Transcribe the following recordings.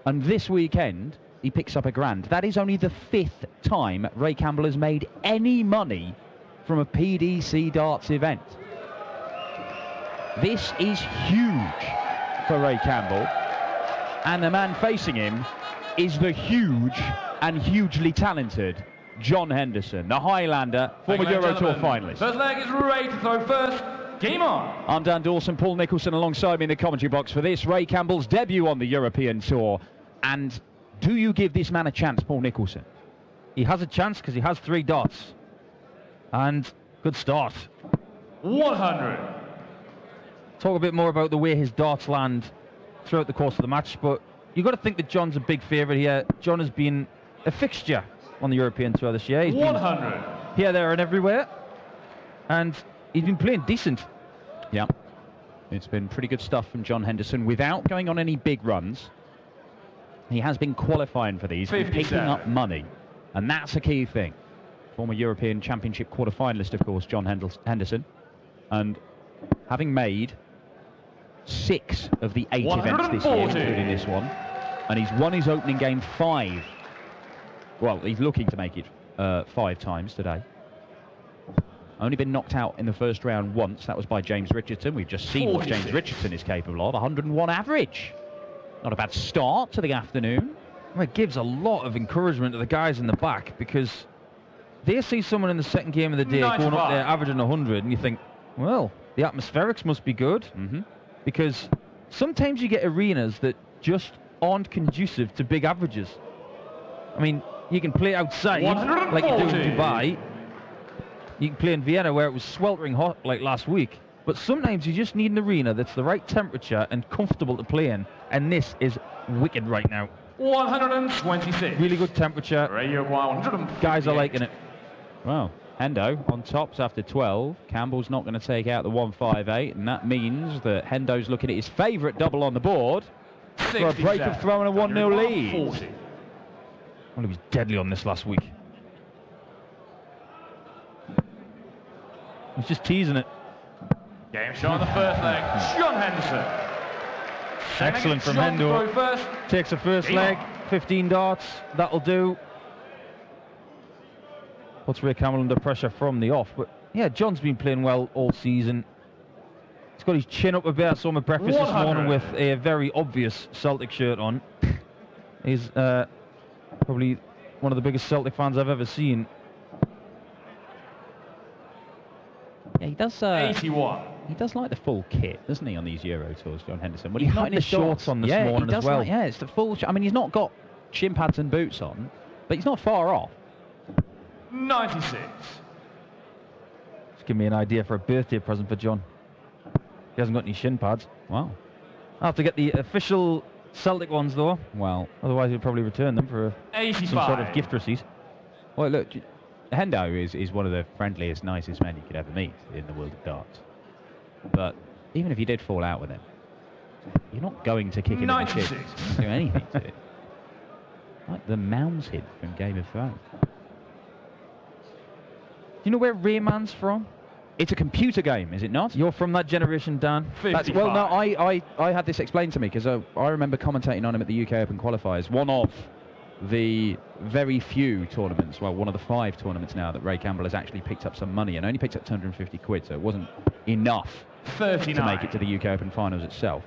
And this weekend, he picks up a grand. That is only the 5th time Ray Campbell has made any money from a PDC darts event. This is huge for Ray Campbell. And the man facing him is the huge and hugely talented John Henderson, the Highlander, former Euro Tour finalist. First leg is ready to throw first. Game on. I'm Dan Dawson, Paul Nicholson alongside me in the commentary box for this, Ray Campbell's debut on the European Tour. And do you give this man a chance, Paul Nicholson? He has a chance because he has 3 darts. And good start. 100. Talk a bit more about the way his darts land throughout the course of the match, but you've got to think that John's a big favourite here. John has been a fixture on the European Tour this year. He's 100. been here, there and everywhere. And he's been playing decent. Yeah. It's been pretty good stuff from John Henderson without going on any big runs. He has been qualifying for these and picking up money. And that's a key thing. Former European Championship quarter-finalist, of course, John Henderson. And having made 6 of the 8 events this year, including this one. And he's won his opening game 5. Well, he's looking to make it 5 times today. Only been knocked out in the first round once. That was by James Richardson. We've just seen what James Richardson is capable of. 101 average. Not a bad start to the afternoon. Well, it gives a lot of encouragement to the guys in the back because they see someone in the second game of the day going up there averaging 100 and you think, well, the atmospherics must be good. Because sometimes you get arenas that just aren't conducive to big averages. I mean, you can play outside like you do in Dubai. You can play in Vienna where it was sweltering hot like last week. But sometimes you just need an arena that's the right temperature and comfortable to play in. And this is wicked right now. 126. Really good temperature. Guys are liking it. Well, Hendo on tops after 12. Campbell's not going to take out the 158, and that means that Hendo's looking at his favourite double on the board for a break of throwing a 1-0 lead. 40. Well, he was deadly on this last week. He's just teasing it. Game shot on the first leg. John Henderson. Excellent from Hendo. Takes the first leg. 15 darts. That'll do. Puts Ray Campbell under pressure from the off. But yeah, John's been playing well all season. He's got his chin up a bit. I saw him at breakfast this morning with a very obvious Celtic shirt on. He's probably one of the biggest Celtic fans I've ever seen. Yeah, he does. 81. He does like the full kit, doesn't he, on these Euro tours, John Henderson? Well, he's not in his shorts on this morning as well. Yeah, it's the full. I mean, he's not got shin pads and boots on, but he's not far off. 96. Just give me an idea for a birthday present for John. He hasn't got any shin pads. Wow. I'll have to get the official Celtic ones though. Well, otherwise he'll probably return them for some sort of gift receipt. Well, look, Hendo is one of the friendliest, nicest men you could ever meet in the world of darts. But even if you did fall out with him, you're not going to kick him in the shins. You're not doing anything to it. Like the Mounds hint from Game of Thrones. Do you know where Rayman's from? It's a computer game, is it not? You're from that generation, Dan. Well, no, I had this explained to me because I remember commentating on him at the UK Open qualifiers. One of the very few tournaments, well, one of the 5 tournaments now that Ray Campbell has actually picked up some money and only picked up 250 quid, so it wasn't enough 39. to make it to the UK Open finals itself.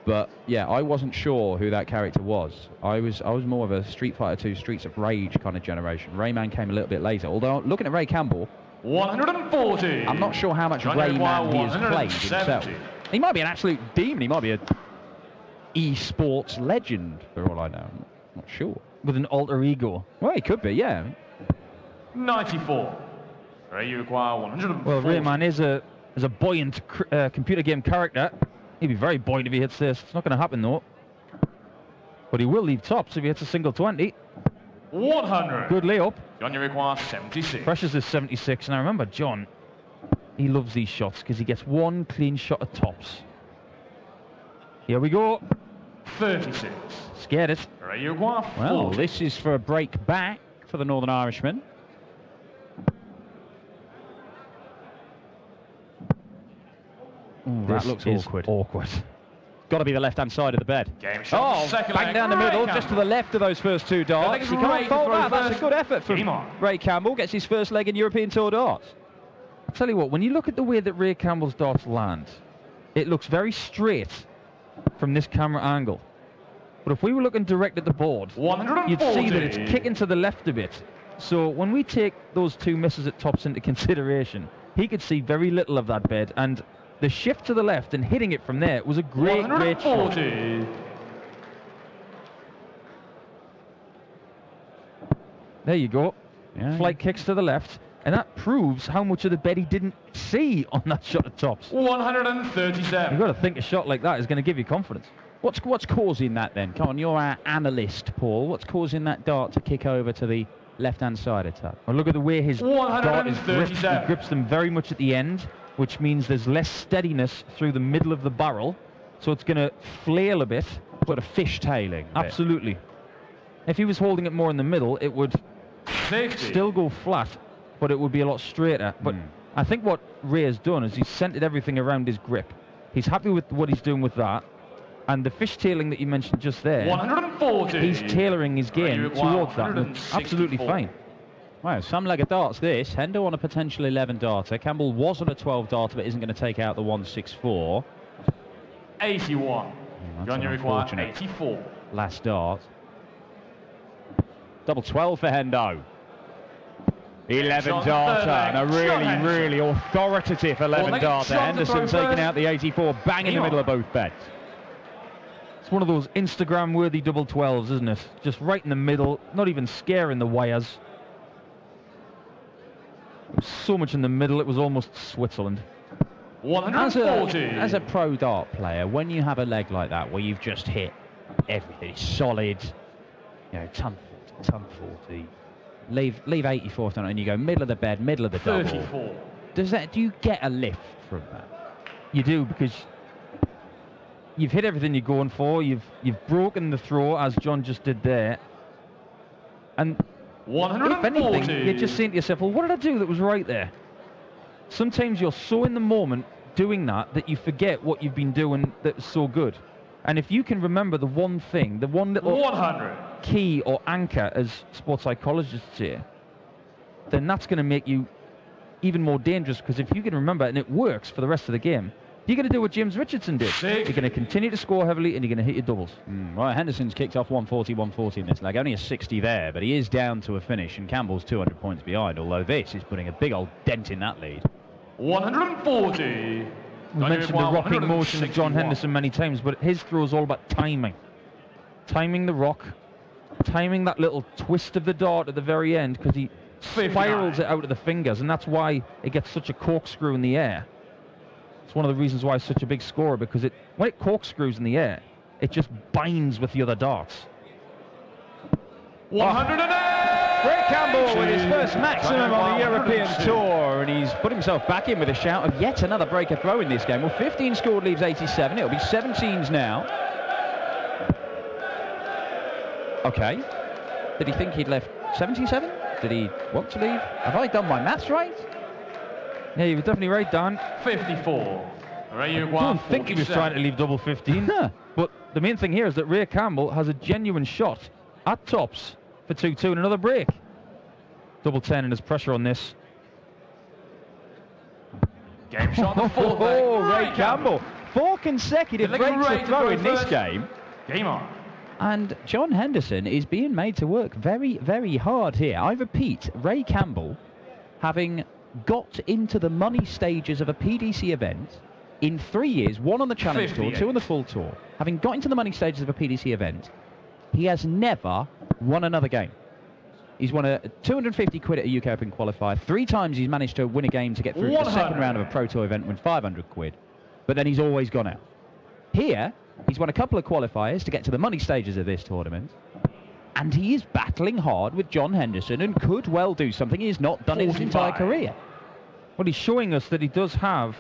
But yeah, I wasn't sure who that character was. I was more of a Street Fighter 2 Streets of Rage kind of generation. Rayman came a little bit later, although looking at Ray Campbell, 140. I'm not sure how much Rayman he has played himself. He might be an absolute demon. He might be a e-sports legend for all I know. I'm not sure. With an alter ego. Well, he could be, yeah. 94. You require 140. Well, Rayman is a buoyant computer game character. He'd be very buoyant if he hits this. It's not going to happen though. But he will leave tops if he hits a single 20. 100. Good layup. John, you require 76. Pressures is 76, and I remember John, he loves these shots because he gets one clean shot at tops. Here we go. 36. Scared it. You require 40. Well, this is for a break back for the Northern Irishman. That looks awkward. Got to be the left-hand side of the bed. Game shot. Oh, bang down the middle, just to the left of those first two darts. He can't fault that. That's a good effort from Ray Campbell. Gets his first leg in European Tour darts. I'll tell you what, when you look at the way that Ray Campbell's darts land, it looks very straight from this camera angle. But if we were looking direct at the board, you'd see that it's kicking to the left a bit. So when we take those two misses at tops into consideration, he could see very little of that bed, and the shift to the left and hitting it from there was a great shot. There you go. Yeah. Flight kicks to the left, and that proves how much of the bed he didn't see on that shot at tops. 137. You've got to think a shot like that is going to give you confidence. What's causing that then? Come on, you're our analyst, Paul. What's causing that dart to kick over to the left-hand side of top? Well, look at the way his dart is gripped. He grips them very much at the end, which means there's less steadiness through the middle of the barrel, so it's going to flail a bit. Sort of fishtailing. Absolutely. If he was holding it more in the middle, it would still go flat, but it would be a lot straighter. But I think what Ray has done is he's centered everything around his grip. He's happy with what he's doing with that. And the fishtailing that you mentioned just there, 140. He's tailoring his game towards that. Absolutely fine. Wow, some leg of darts this. Hendo on a potential 11 darter. Campbell was on a 12 darter, but isn't going to take out the 164. 81. John, you require 84. Last dart. Double 12 for Hendo. 11 darter, and a really authoritative 11 darter. Henderson taking out the 84, bang in the middle of both beds. It's one of those Instagram-worthy double 12s, isn't it? Just right in the middle, not even scaring the wires. It was so much in the middle, it was almost Switzerland. 140. As a pro dart player, when you have a leg like that, where you've just hit everything, solid, you know, ton 40, leave 84 on it, and you go middle of the bed, middle of the double. 34. Do you get a lift from that? You do, because you've hit everything you're going for. You've broken the throw, as John just did there. And if anything, you're just saying to yourself, well, what did I do that was right there? Sometimes you're so in the moment doing that you forget what you've been doing that's so good. And if you can remember the one thing, the one little 100. Key or anchor, as sports psychologists say, then that's going to make you even more dangerous, because if you can remember and it works for the rest of the game, you're going to do what James Richardson did. You're going to continue to score heavily, and you're going to hit your doubles. Well, Henderson's kicked off 140 in this leg. Only a 60 there, but he is down to a finish, and Campbell's 200 points behind, although this is putting a big old dent in that lead. 140. We mentioned the rocking motion of John Henderson many times, but his throw is all about timing. Timing the rock, timing that little twist of the dart at the very end, because he spirals it out of the fingers, and that's why it gets such a corkscrew in the air. It's one of the reasons why it's such a big scorer, because when it corkscrews in the air, it just binds with the other darts. 108! Ray Campbell with his first maximum on the European Tour, and he's put himself back in with a shout of yet another breaker throw in this game. Well, 15 scored leaves 87. It'll be 17s now. Okay. Did he think he'd left 77? Did he want to leave? Have I done my maths right? Yeah, you were definitely right, Dan. 54. I don't think he was trying to leave double 15. But the main thing here is that Ray Campbell has a genuine shot at tops for 2-2 and another break. Double 10 and there's pressure on this. Game shot on the fourth Ray Campbell. 4 consecutive breaks to throw in this game. Game on. And John Henderson is being made to work very, very hard here. I repeat, Ray Campbell, having got into the money stages of a PDC event in 3 years, 1 on the Challenge Tour, 2 on the full tour, having got into the money stages of a PDC event, he has never won another game. He's won a 250 quid at a UK Open qualifier. 3 times he's managed to win a game to get through to the second round of a Pro Tour event, win 500 quid. But then he's always gone out. Here, he's won a couple of qualifiers to get to the money stages of this tournament. And he is battling hard with John Henderson and could well do something he has not done in his entire career. Well, he's showing us that he does have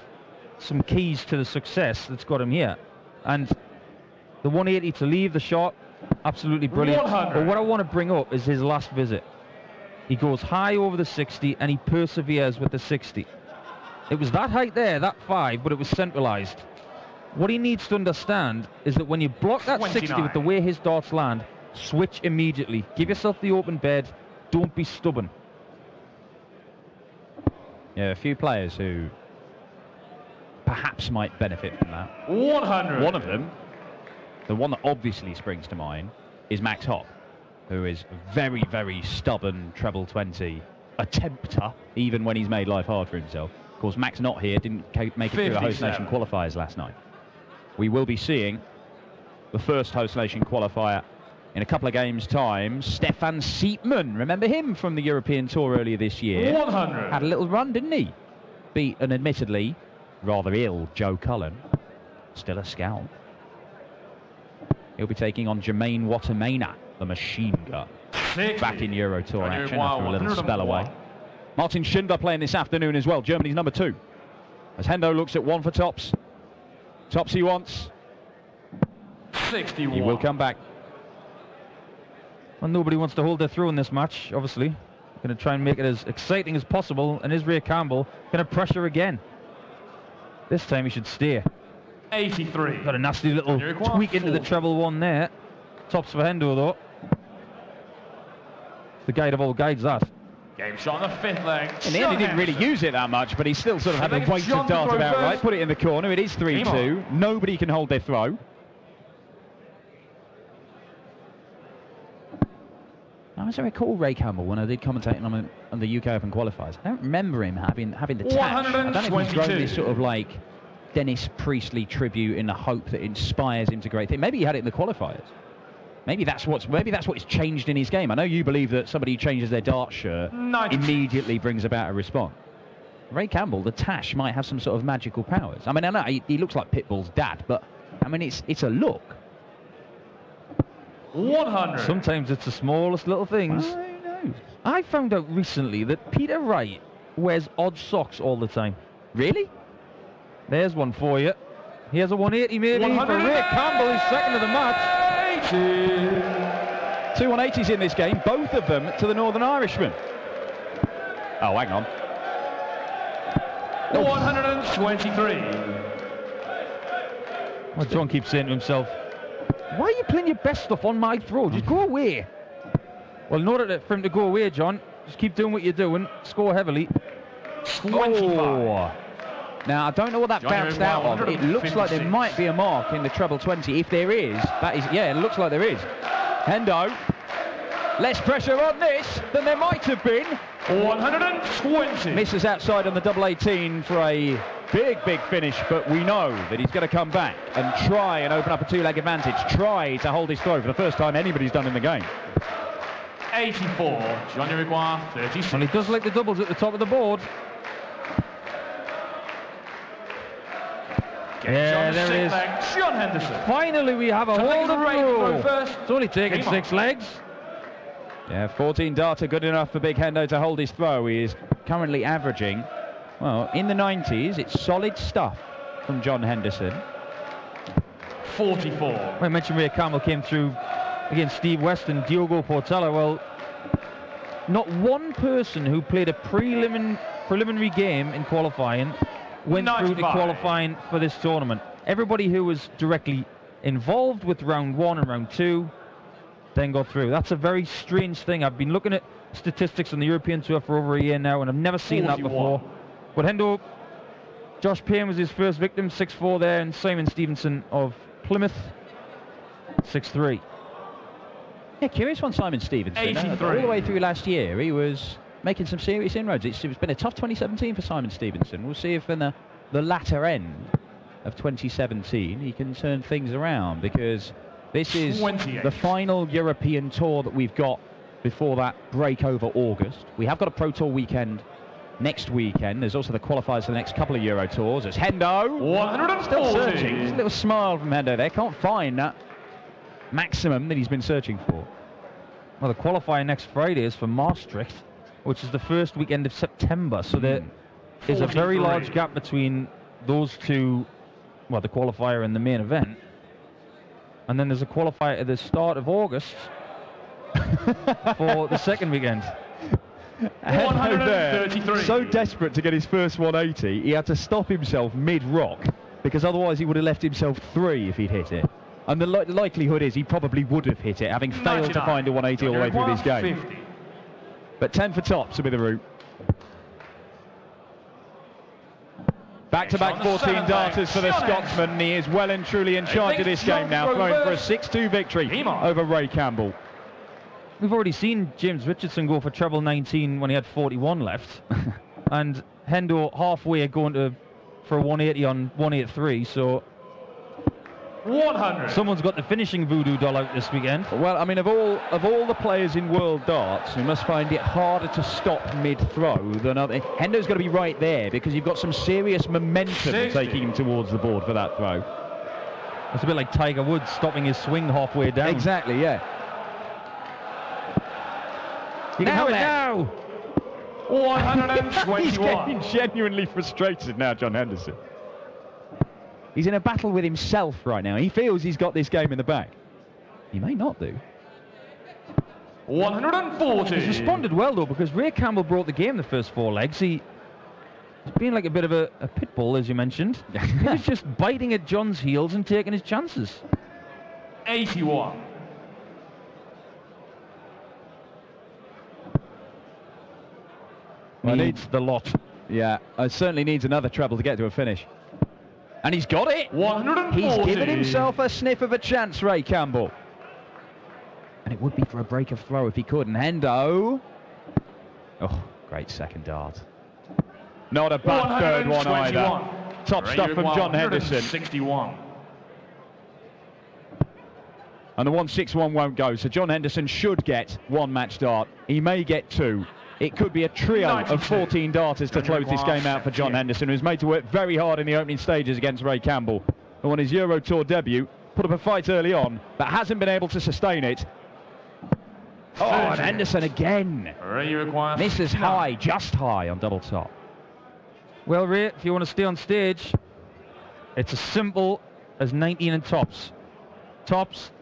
some keys to the success that's got him here. And the 180 to leave the shot, absolutely brilliant. 100. But what I want to bring up is his last visit. He goes high over the 60 and he perseveres with the 60. It was that height there, that 5, but it was centralized. What he needs to understand is that when you block that 60 with the way his darts land, switch immediately. Give yourself the open bed. Don't be stubborn. Yeah, a few players who perhaps might benefit from that. 100. One of them, the one that obviously springs to mind, is Max Hopp, who is a very, very stubborn treble 20 attempter, even when he's made life hard for himself. Of course, Max not here, didn't make it through the host nation qualifiers last night. We will be seeing the first host nation qualifier in a couple of games' time. Stefan Siepman, remember him from the European Tour earlier this year? 100. Had a little run, didn't he? Beat an admittedly rather ill Joe Cullen. Still a scout. He'll be taking on Jermaine Watamena, the machine gun. 60. Back in Euro Tour action Wow, after a little 101. spell away. Martin Schindler playing this afternoon as well, Germany's number 2. As Hendo looks at one for tops. Tops he wants. 61. He will come back. Well, nobody wants to hold their throw in this match, obviously. Going to try and make it as exciting as possible. And is Ray Campbell going to pressure again? This time he should steer. 83. Got a nasty little tweak into the treble 1 there. Tops for Hendo, though. The guide of all guides, that. Game shot on the 5th leg. In the end, he didn't really use it that much, but he still sort of had the weight of dart about right. Put it in the corner. It is 3-2. Nobody can hold their throw. Now, as I recall Ray Campbell, when I did commentating on the UK Open qualifiers, I don't remember him having the touch. I don't know if he's grown this sort of like Dennis Priestley tribute in the hope that inspires him to great things. Maybe he had it in the qualifiers. Maybe that's what's changed in his game. I know you believe that somebody who changes their dart shirt immediately brings about a response. Ray Campbell, the tash, might have some sort of magical powers. I mean, I know he looks like Pitbull's dad, but I mean, it's a look. 100. Sometimes it's the smallest little things. Well, who knows? I found out recently that Peter Wright wears odd socks all the time. Really? There's one for you. Here's a 180 maybe for Ray Campbell. He's second of the match. 2 180s in this game, both of them to the Northern Irishman. Oh, hang on. 123. Well, John keeps saying to himself, why are you playing your best stuff on my throw? Just go away. Well, in order for him to go away, John, just keep doing what you're doing. Score heavily. 25. Oh. Now, I don't know what that bounced out of. It looks like there might be a mark in the treble 20. If there is, that is, yeah, it looks like there is. Hendo, less pressure on this than there might have been. 120. Misses outside on the double 18 for a big finish, but we know that he's going to come back and try and open up a 2-leg advantage. Try to hold his throw for the first time anybody's done in the game. 84. Johnny Rigueur, 36. And he does like the doubles at the top of the board. Yeah, there it is. John Henderson. Finally, we have a hold of throw. It's only taken 6 legs. Yeah, 14 darter, good enough for Big Hendo to hold his throw. He is currently averaging, well, in the 90s. It's solid stuff from John Henderson. 44. I mentioned Ray Campbell came through against Steve West and Diogo Portela. Well, not one person who played a preliminary game in qualifying went through to qualifying for this tournament. Everybody who was directly involved with round 1 and round 2 then got through. That's a very strange thing. I've been looking at statistics on the European Tour for over a year now, and I've never seen 41. That before. But Hendo, Josh Payne was his first victim, 6-4 there, and Simon Stevenson of Plymouth, 6-3. Yeah, curious one, Simon Stevenson. 83. All the way through last year, he was making some serious inroads. It's been a tough 2017 for Simon Stevenson. We'll see if in the latter end of 2017 he can turn things around, because this is 28. the final European Tour that we've got before that break over August. We have got a Pro Tour weekend next weekend. There's also the qualifiers for the next couple of Euro Tours. It's Hendo. 140. Still searching. Just a little smile from Hendo there. Can't find that maximum that he's been searching for. Well, the qualifier next Friday is for Maastricht, which is the first weekend of September. So there is a very large gap between those two, well, the qualifier and the main event. And then there's a qualifier at the start of August for the second weekend. 133. So desperate to get his first 180, he had to stop himself mid-rock because otherwise he would have left himself 3 if he'd hit it. And the likelihood is he probably would have hit it, having failed to find a 180 all the way through this game. 50. But 10 for tops will be the route. Back-to-back 14 darters for the Scotsman, and he is well and truly in charge of this game now, throwing for a 6-2 victory over Ray Campbell. We've already seen James Richardson go for treble 19 when he had 41 left, and Hendo halfway going for a 180 on 183, so 100. someone's got the finishing voodoo doll out this weekend. Well, I mean, of all the players in world darts, we must find it harder to stop mid-throw than other. Hendo's got to be right there because you've got some serious momentum 60. taking him towards the board for that throw. It's a bit like Tiger Woods stopping his swing halfway down. Exactly, yeah. Now! 121. He's getting genuinely frustrated now, John Henderson. He's in a battle with himself right now. He feels he's got this game in the bag. He may not do. 140. He's responded well, though, because Ray Campbell brought the game the first 4 legs. He's been like a bit of a pit bull, as you mentioned. He was just biting at John's heels and taking his chances. 81. Needs the lot. Yeah, certainly needs another treble to get to a finish. And he's got it. 140. He's given himself a sniff of a chance, Ray Campbell. And it would be for a break of throw if he could. And Hendo. Oh, great second dart. Not a bad third one either. Top stuff from John Henderson. 61. And the 161 won't go, so John Henderson should get 1 match dart. He may get 2. It could be a trio of 14 darters to close this game out for John Henderson, who's made to work very hard in the opening stages against Ray Campbell, who on his Euro Tour debut put up a fight early on, but hasn't been able to sustain it. Oh, and Henderson again. Misses high, just high on double top. Well, Ray, if you want to stay on stage, it's as simple as 19 and tops. Tops.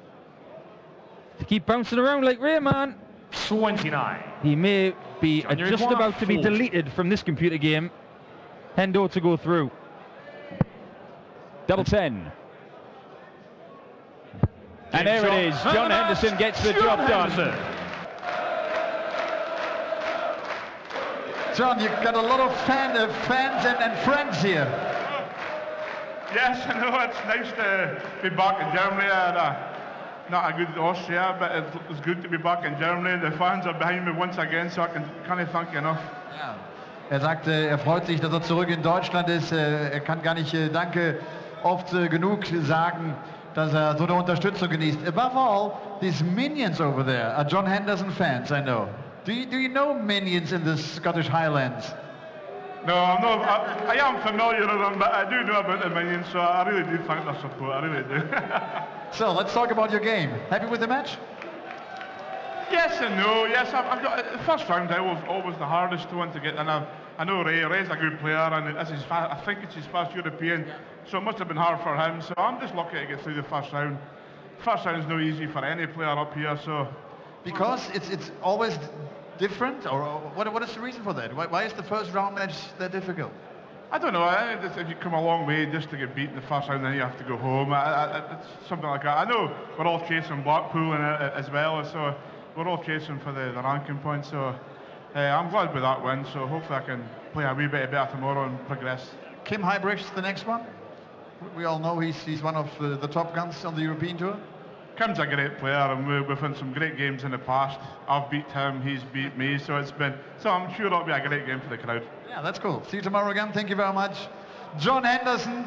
To keep bouncing around like Ray, man. 29. He may be just about to be deleted from this computer game. Hendo to go through. Double 10. And there it is. John Henderson gets the job done. John, you've got a lot of fans and friends here. Yes, I know. It's nice to be back in Germany. Not a good Austria, but it's good to be back in Germany. The fans are behind me once again, so I can't thank you enough. Ja. Er sagte, er freut sich, dass er zurück in Deutschland ist. Er kann gar nicht Danke oft genug sagen, dass er so eine Unterstützung genießt. Above all, these minions over there are John Henderson fans, I know. Do you know minions in the Scottish Highlands? No, I'm not. I am familiar with them, but I do know about the minions, so I really do thank their support. I really do. So let's talk about your game. Happy with the match? Yes and no. Yes, I've got the first round. Always the hardest one to get in. I know Ray's a good player, and this is I think it's his first European, so it must have been hard for him. So I'm just lucky to get through the first round. First round is no easy for any player up here. So because it's always different, or what is the reason for that? Why is the first round match that difficult? I don't know. I think if you come a long way just to get beat in the first round, then you have to go home. It's something like that. I know we're all chasing Blackpool as well, so we're all chasing for the ranking points. So I'm glad with that win. So hopefully I can play a wee bit better tomorrow and progress. Kim Huybrechts, the next one. We all know he's one of the top guns on the European Tour. Kim's a great player, and we've had some great games in the past. I've beat him, he's beat me, so I'm sure it'll be a great game for the crowd. Yeah, that's cool. See you tomorrow again. Thank you very much. John Henderson.